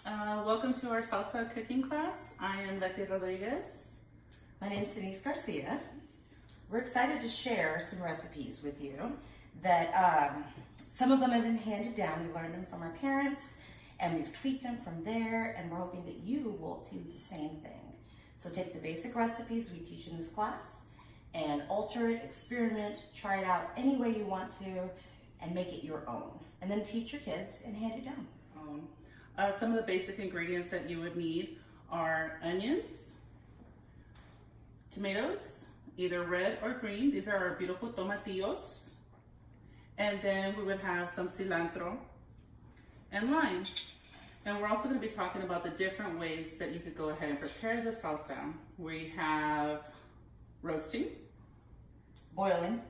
Welcome to our salsa cooking class. I am Leti Rodriguez. My name is Denise Garcia. We're excited to share some recipes with you that some of them have been handed down. We learned them from our parents and we've tweaked them from there, and we're hoping that you will do the same thing. So take the basic recipes we teach in this class and alter it, experiment, try it out any way you want to, and make it your own. And then teach your kids and hand it down. Some of the basic ingredients that you would need are onions, tomatoes, either red or green. These are our beautiful tomatillos. And then we would have some cilantro and lime. And we're also going to be talking about the different ways that you could go ahead and prepare the salsa. We have roasting, Boiling.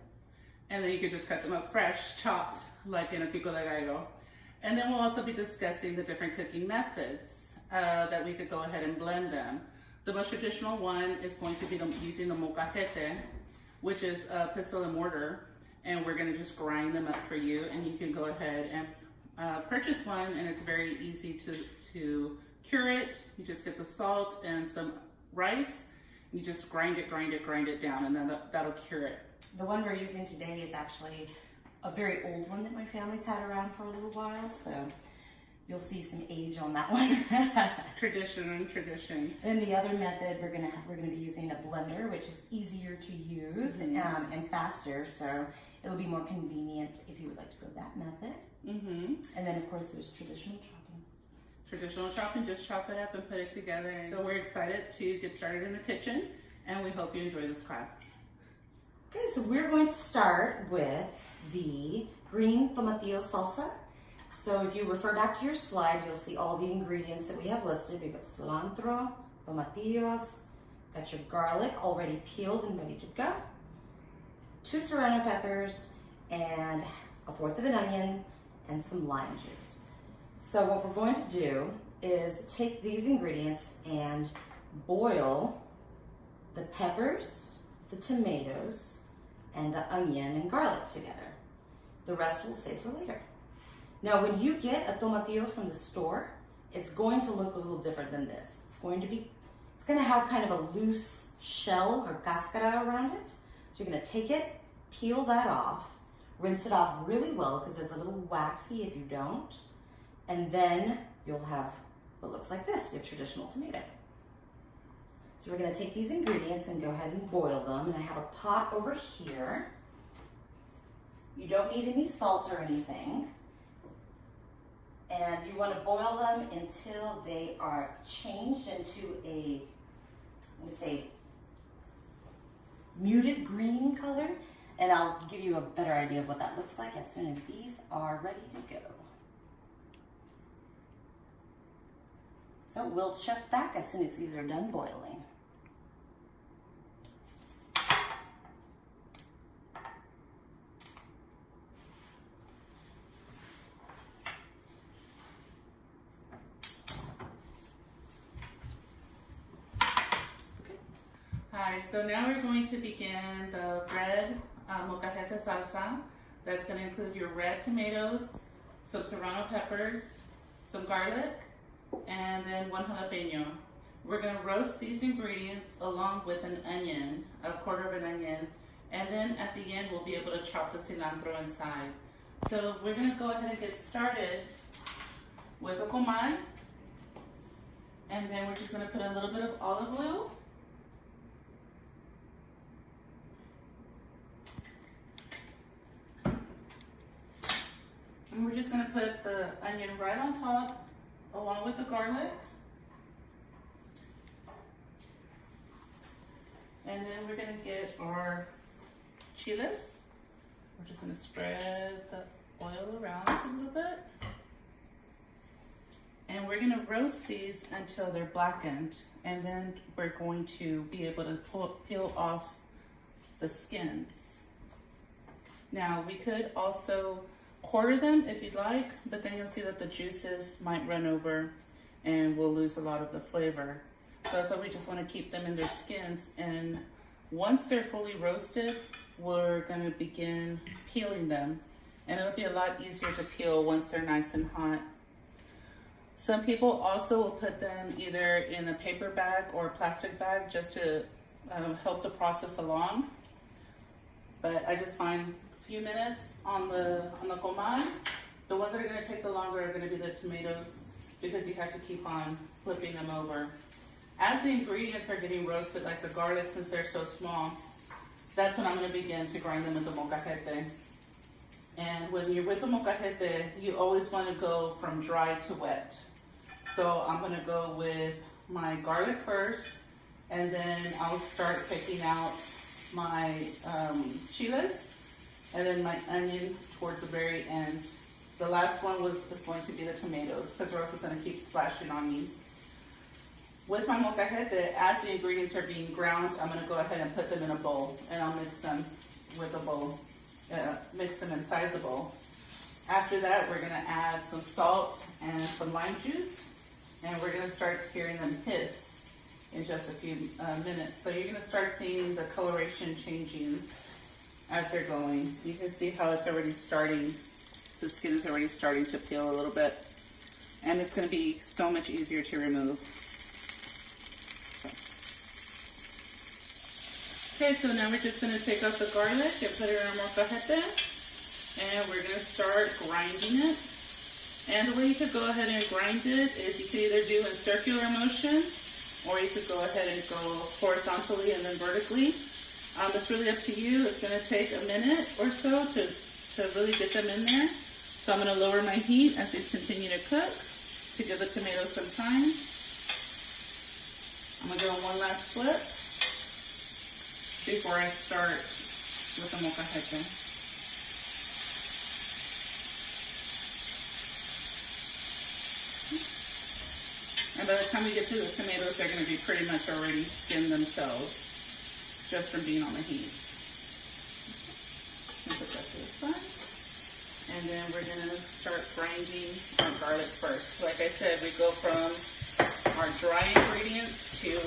and then you could just cut them up fresh, chopped, like in a pico de gallo. And then we'll also be discussing the different cooking methods that we could go ahead and blend them. The most traditional one is going to be using the molcajete, which is a pestle and mortar, and we're gonna just grind them up for you, and you can go ahead and purchase one, and it's very easy to cure it. You just get the salt and some rice, you just grind it down, and then that'll cure it. The one we're using today is actually a very old one that my family's had around for a little while, so you'll see some age on that one. Tradition and tradition. Then the other method, we're gonna be using a blender, which is easier to use and faster, so it'll be more convenient if you would like to go that method. And then of course there's traditional chopping. Traditional chopping, just chop it up and put it together. So we're excited to get started in the kitchen, and we hope you enjoy this class. Okay, so we're going to start with the green tomatillo salsa. So if you refer back to your slide, you'll see all the ingredients that we have listed. We've got cilantro, tomatillos, got your garlic already peeled and ready to go, 2 serrano peppers, and 1/4 of an onion, and some lime juice. So what we're going to do is take these ingredients and boil the peppers, the tomatoes, and the onion and garlic together. The rest we'll save for later. Now, when you get a tomatillo from the store, it's going to look a little different than this. It's going to have kind of a loose shell or cáscara around it. So you're going to take it, peel that off, rinse it off really well because there's a little waxy if you don't, and then you'll have what looks like this, your traditional tomato. So we're going to take these ingredients and go ahead and boil them, and I have a pot over here. You don't need any salt or anything. And you want to boil them until they are changed into a, let me say, muted green color. And I'll give you a better idea of what that looks like as soon as these are ready to go. So we'll check back as soon as these are done boiling. Hi, so now we're going to begin the red molcajete salsa. That's going to include your red tomatoes, some serrano peppers, some garlic, and then 1 jalapeno. We're going to roast these ingredients along with an onion, 1/4 of an onion, and then at the end we'll be able to chop the cilantro inside. So we're going to go ahead and get started with a comal, and then we're just going to put a little bit of olive oil. And we're just going to put the onion right on top along with the garlic. And then we're going to get our chiles. We're just going to spread the oil around a little bit. And we're going to roast these until they're blackened. And then we're going to be able to peel off the skins. Now we could also quarter them if you'd like, but then you'll see that the juices might run over and we'll lose a lot of the flavor. So that's why we just want to keep them in their skins, and once they're fully roasted, we're going to begin peeling them, and it'll be a lot easier to peel once they're nice and hot. Some people also will put them either in a paper bag or a plastic bag just to help the process along. But I just find a few minutes on the comal. The ones that are going to take the longer are going to be the tomatoes because you have to keep on flipping them over. As the ingredients are getting roasted, like the garlic, since they're so small, that's when I'm going to begin to grind them with the molcajete. And when you're with the molcajete, you always want to go from dry to wet. So I'm going to go with my garlic first, and then I'll start taking out my chiles, and then my onion towards the very end. The last one is going to be the tomatoes, because or else it's going to keep splashing on me. With my molcajete, as the ingredients are being ground, I'm going to go ahead and put them in a bowl, and I'll mix them with a bowl, mix them inside the bowl. After that, we're going to add some salt and some lime juice, and we're going to start hearing them hiss in just a few minutes. So you're going to start seeing the coloration changing as they're going. You can see how it's already starting. The skin is already starting to peel a little bit, and it's going to be so much easier to remove. Okay, so now we're just going to take out the garlic and put it in our molcajete, and we're going to start grinding it. And the way you could go ahead and grind it is you could either do in circular motion, or you could go ahead and go horizontally and then vertically. It's really up to you. It's going to take a minute or so to really get them in there. So I'm going to lower my heat as these continue to cook to give the tomatoes some time. I'm going to give them one last flip before I start with the molcajete. And by the time we get to the tomatoes, they're going to be pretty much already skinned themselves just from being on the heat. Put that to the side. And then we're going to start grinding our garlic first. Like I said, we go from our dry ingredients to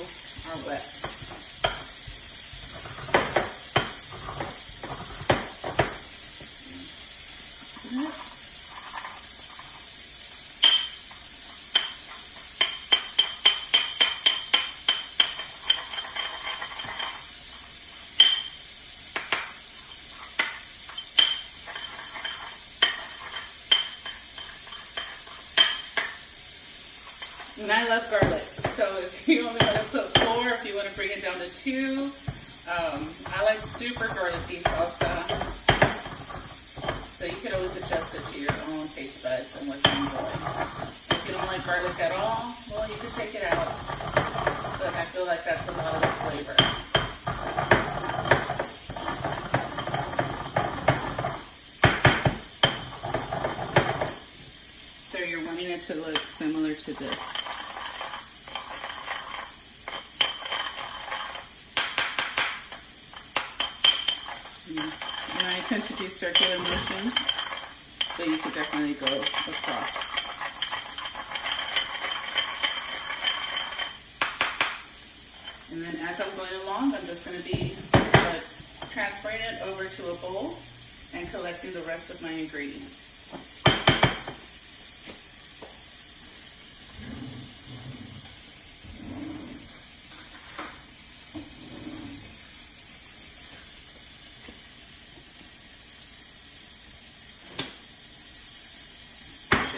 our wet. And I love garlic, so if you only want to put 4, if you want to bring it down to 2, I like super garlicky salsa, so you can always adjust it to your own taste buds and what you enjoy. If you don't like garlic at all, well, you can take it out, but I feel like that's a lot of the flavor. So you're wanting it to look similar to this. And I tend to do circular motions, so you could definitely go across. And then as I'm going along, I'm just going to be transferring it over to a bowl and collecting the rest of my ingredients.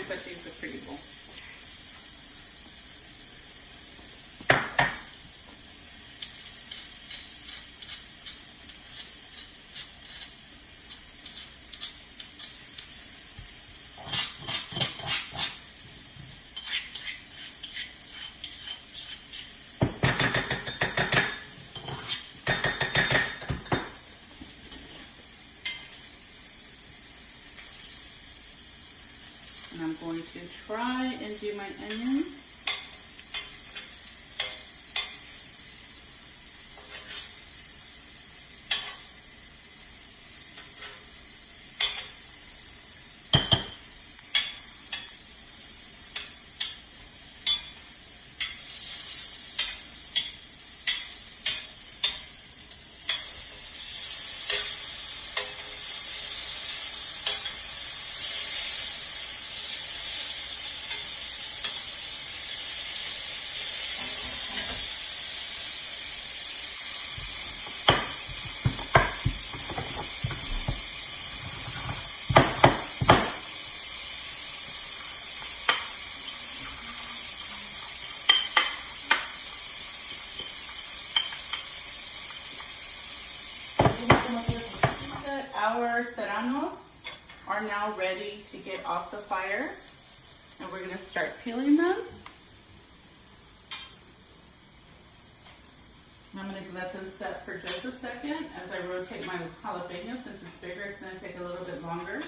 Let's use the pretty bowl. And I'm going to try and do my onions. serranos are now ready to get off the fire, and we're gonna start peeling them. I'm gonna let them set for just a second as I rotate my jalapeno. Since it's bigger, it's gonna take a little bit longer.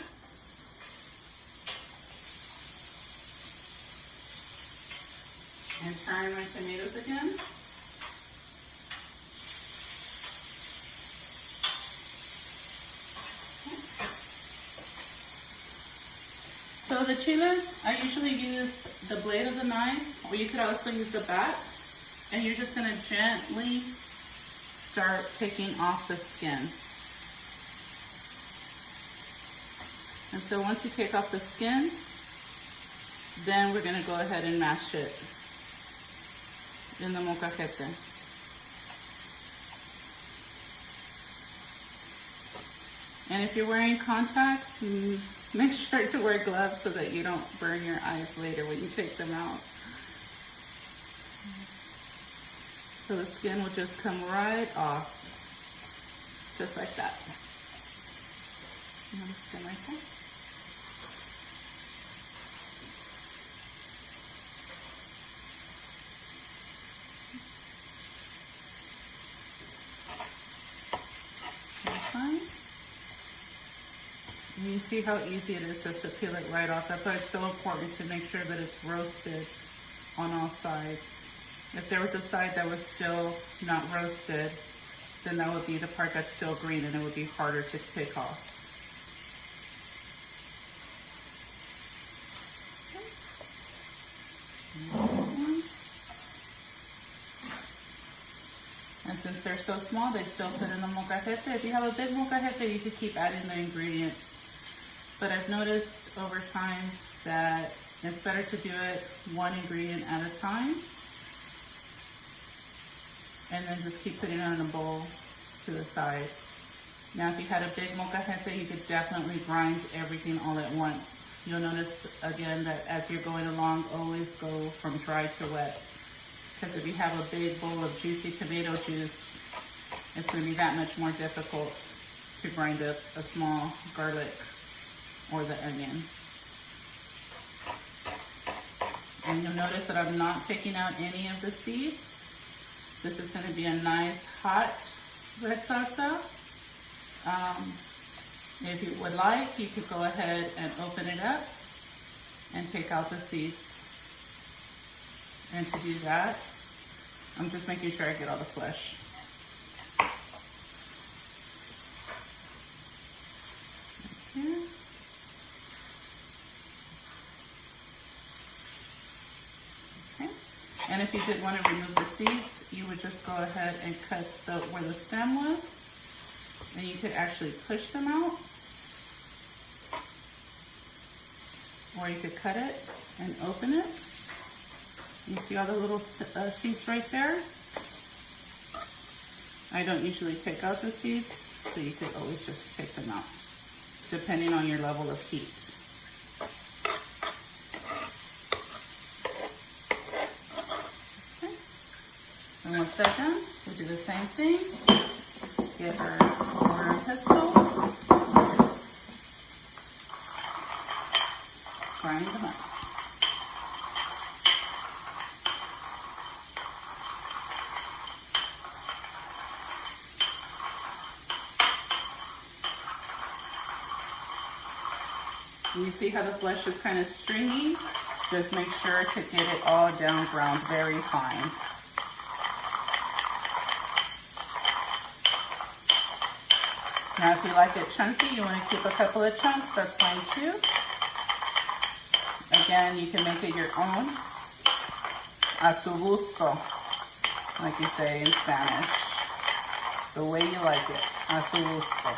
And turn my tomatoes again. So the chiles, I usually use the blade of the knife, or you could also use the back, and you're just gonna gently start taking off the skin. And so once you take off the skin, then we're gonna go ahead and mash it in the molcajete. And if you're wearing contacts, make sure to wear gloves so that you don't burn your eyes later when you take them out. So the skin will just come right off, just like that. And the skin right there. Fine. And you see how easy it is just to peel it right off. That's why it's so important to make sure that it's roasted on all sides. If there was a side that was still not roasted, then that would be the part that's still green and it would be harder to take off. And since they're so small, they still fit in the molcajete. If you have a big molcajete, you could keep adding the ingredients. But I've noticed over time that it's better to do it one ingredient at a time. And then just keep putting it in a bowl to the side. Now, if you had a big molcajete, you could definitely grind everything all at once. You'll notice again that as you're going along, always go from dry to wet. Because if you have a big bowl of juicy tomato juice, it's going to be that much more difficult to grind up a small garlic or the onion. And you'll notice that I'm not taking out any of the seeds. This is going to be a nice hot red salsa. If you would like, you could go ahead and open it up and take out the seeds. And to do that, I'm just making sure I get all the flesh. Right here. Okay. And if you did want to remove the seeds, you would just go ahead and cut where the stem was, and you could actually push them out, or you could cut it and open it. You see all the little seeds right there? I don't usually take out the seeds, so you could always just take them out, depending on your level of heat. Okay. And once they're done, we do the same thing. Get our mortar and pestle. Just grind them up. And you see how the flesh is kind of stringy? Just make sure to get it all down ground very fine. Now if you like it chunky, you want to keep a couple of chunks, that's fine too. Again, you can make it your own. A su gusto, like you say in Spanish. The way you like it. A su gusto.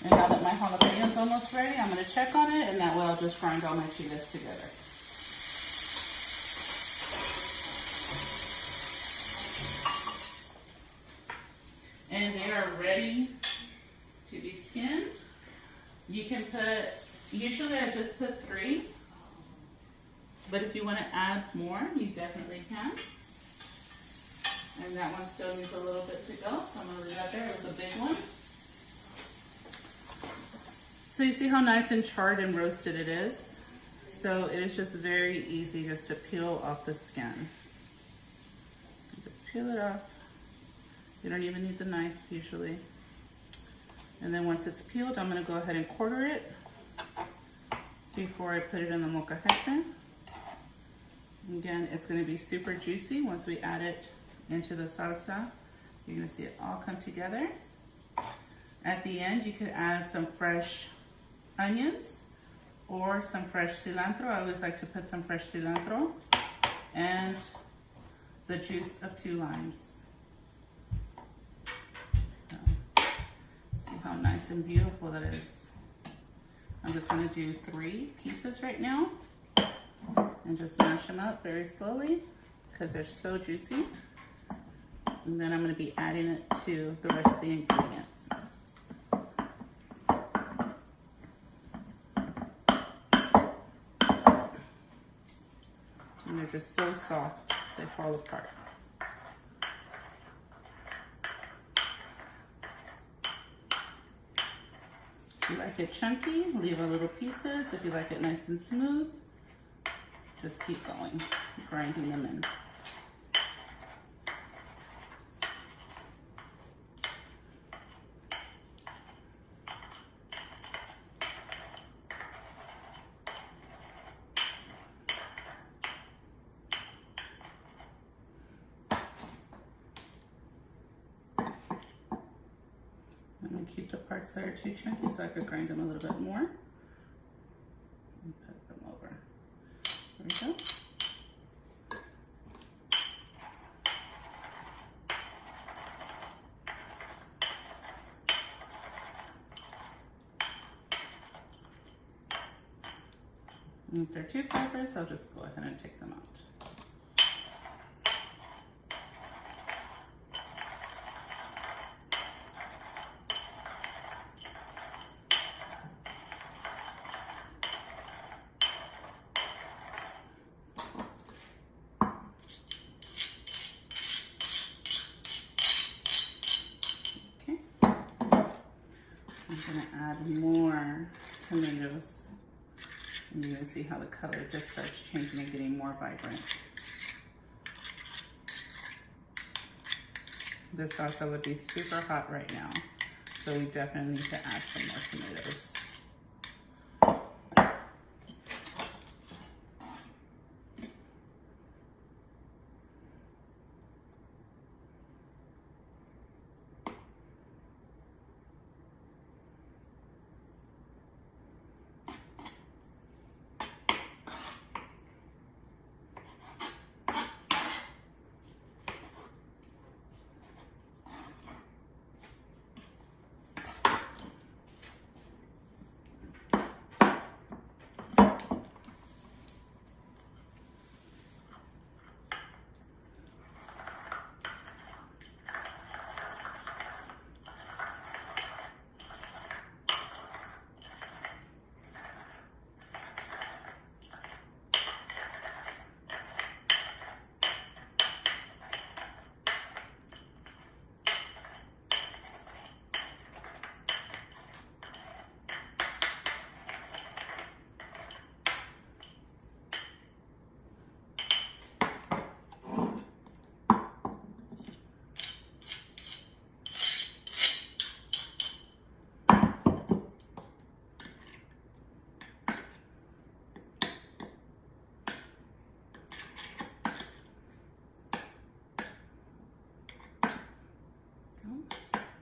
And now that my jalapeno is almost ready, I'm going to check on it, and that way I'll just grind all my chiles together. And they are ready to be skinned. You can put, usually I just put 3, But if you want to add more, you definitely can. And that one still needs a little bit to go, so I'm going to leave that there. It was a big one. So you see how nice and charred and roasted it is? So it is just very easy just to peel off the skin. Just peel it off. You don't even need the knife usually. And then once it's peeled, I'm going to go ahead and quarter it before I put it in the molcajete. Again, it's going to be super juicy once we add it into the salsa. You're going to see it all come together. At the end, you could add some fresh onions or some fresh cilantro. I always like to put some fresh cilantro and the juice of 2 limes. See how nice and beautiful that is. I'm just going to do 3 pieces right now and just mash them up very slowly because they're so juicy. And then I'm going to be adding it to the rest of the ingredients. And they're just so soft, they fall apart. If you like it chunky, leave a little pieces. If you like it nice and smooth, just keep going, grinding them in. I'm going to keep the parts that are too chunky so I could grind them a little bit more. And put them over. There we go. And if they're too fibrous, I'll just go ahead and take them out. I'm going to add more tomatoes. And you're going to see how the color just starts changing and getting more vibrant. This salsa would be super hot right now, so we definitely need to add some more tomatoes.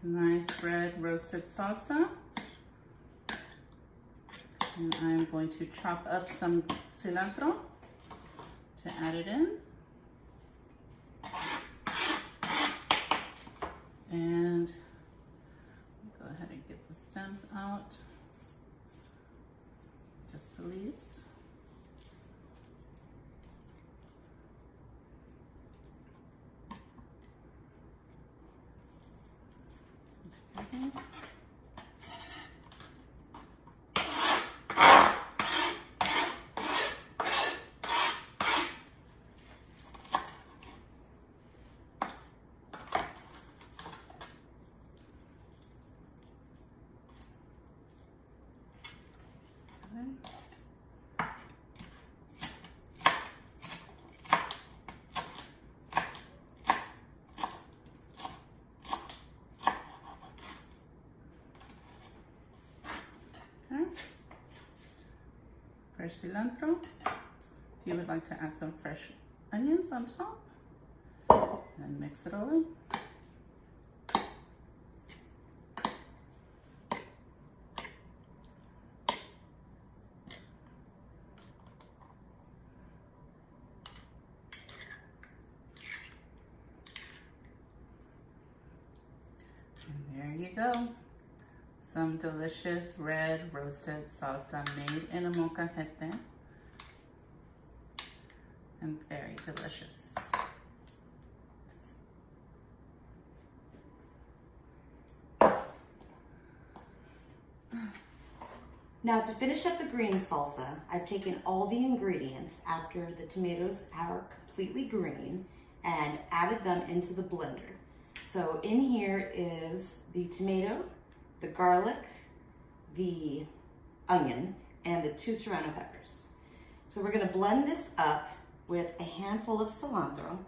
Nice red roasted salsa. And I'm going to chop up some cilantro to add it in. And go ahead and get the stems out. Just the leaves. Okay. fresh cilantro. If you would like to add some fresh onions on top, and mix it all in. And there you go. Some delicious red roasted salsa made in a molcajete. And very delicious. Now to finish up the green salsa, I've taken all the ingredients after the tomatoes are completely green and added them into the blender. So in here is the tomato, the garlic, the onion, and the 2 serrano peppers. So we're gonna blend this up with a handful of cilantro.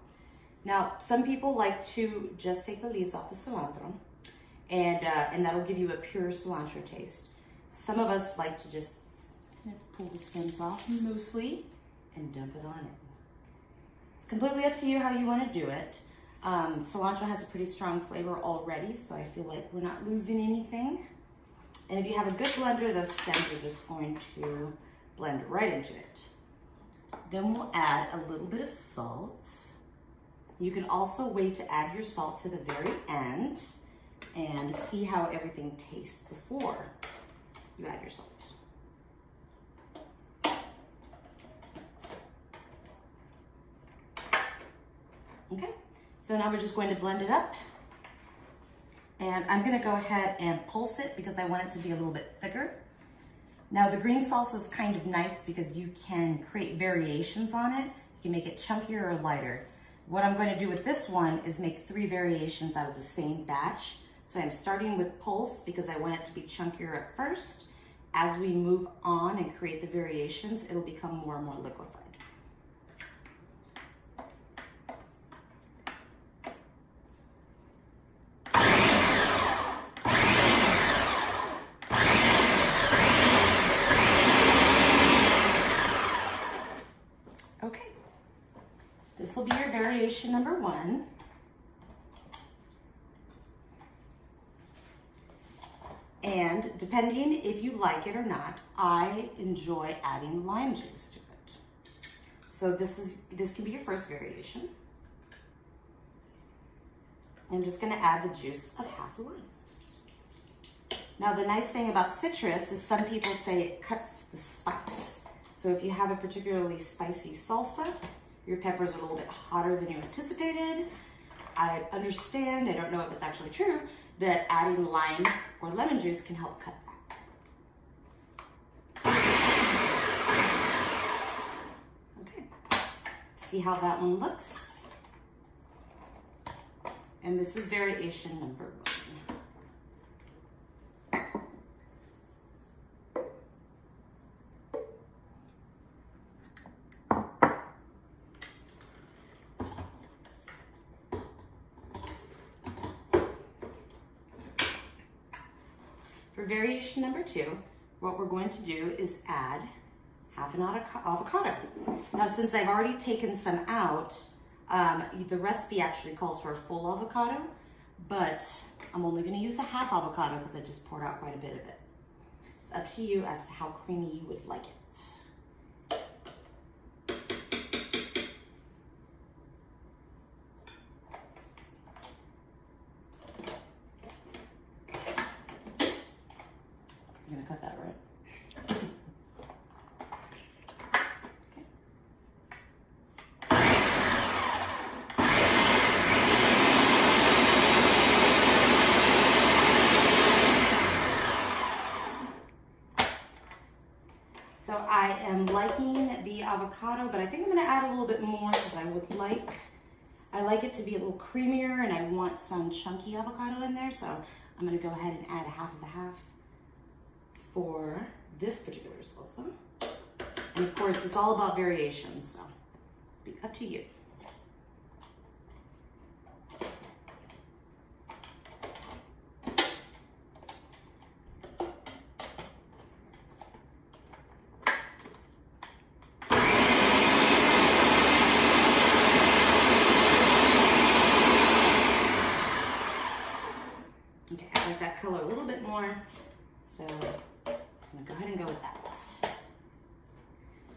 Now, some people like to just take the leaves off the cilantro, and that'll give you a pure cilantro taste. Some of us like to just pull the stems off loosely and dump it on it. It's completely up to you how you want to do it. Cilantro has a pretty strong flavor already, so I feel like we're not losing anything. And if you have a good blender, those stems are just going to blend right into it. Then we'll add a little bit of salt. You can also wait to add your salt to the very end and see how everything tastes before you add your salt. Okay, so now we're just going to blend it up. And I'm gonna go ahead and pulse it because I want it to be a little bit thicker. Now the green salsa is kind of nice because you can create variations on it. You can make it chunkier or lighter. What I'm going to do with this one is make 3 variations out of the same batch. So I'm starting with pulse because I want it to be chunkier at first. As we move on and create the variations, it'll become more and more liquefied. Okay, this will be your variation number 1. And depending if you like it or not, I enjoy adding lime juice to it. So this can be your first variation. I'm just gonna add the juice of half a lime. Now the nice thing about citrus is some people say it cuts the spice. So if you have a particularly spicy salsa, your peppers are a little bit hotter than you anticipated, I understand, I don't know if it's actually true, that adding lime or lemon juice can help cut that. Okay, see how that one looks? And this is variation number 1. For variation number 2, what we're going to do is add half an avocado. Now, since I've already taken some out, the recipe actually calls for a full avocado, but I'm only going to use a half avocado because I just poured out quite a bit of it. It's up to you as to how creamy you would like it. You're gonna cut that, right? So I am liking the avocado, but I think I'm gonna add a little bit more because I like it to be a little creamier and I want some chunky avocado in there. So I'm gonna go ahead and add half of a half for this particular salsa. And of course, it's all about variations, so be up to you. color a little bit more. So I'm gonna go ahead and go with that.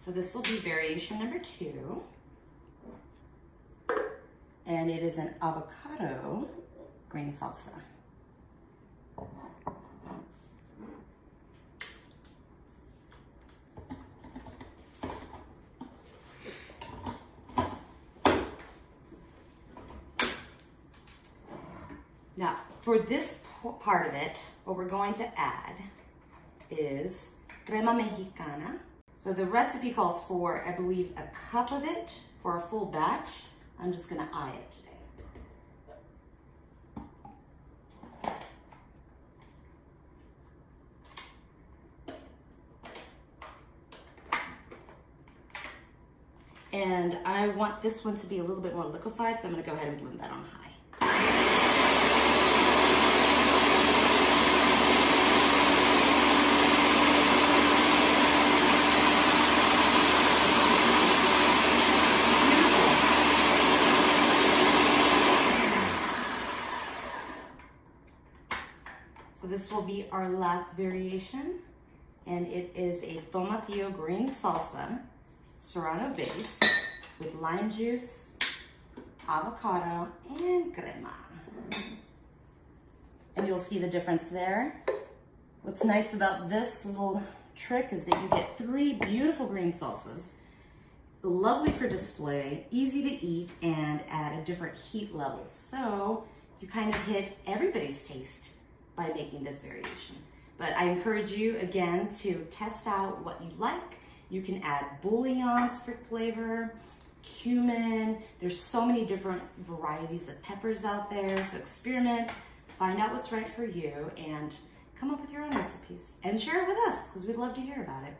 So this will be variation number 2. And it is an avocado green salsa. Now, for this part of it, what we're going to add is crema mexicana. So the recipe calls for, I believe, a cup of it for a full batch. I'm just gonna eye it today. And I want this one to be a little bit more liquefied, so I'm gonna go ahead and blend that on high. So this will be our last variation, and it is a Tomatillo green salsa, Serrano base, with lime juice, avocado, and crema. And you'll see the difference there. What's nice about this little trick is that you get 3 beautiful green salsas, lovely for display, easy to eat, and at a different heat level. So you kind of hit everybody's taste by making this variation. But I encourage you again to test out what you like. You can add bouillons for flavor, cumin. There's so many different varieties of peppers out there. So experiment, find out what's right for you, and come up with your own recipes and share it with us because we'd love to hear about it.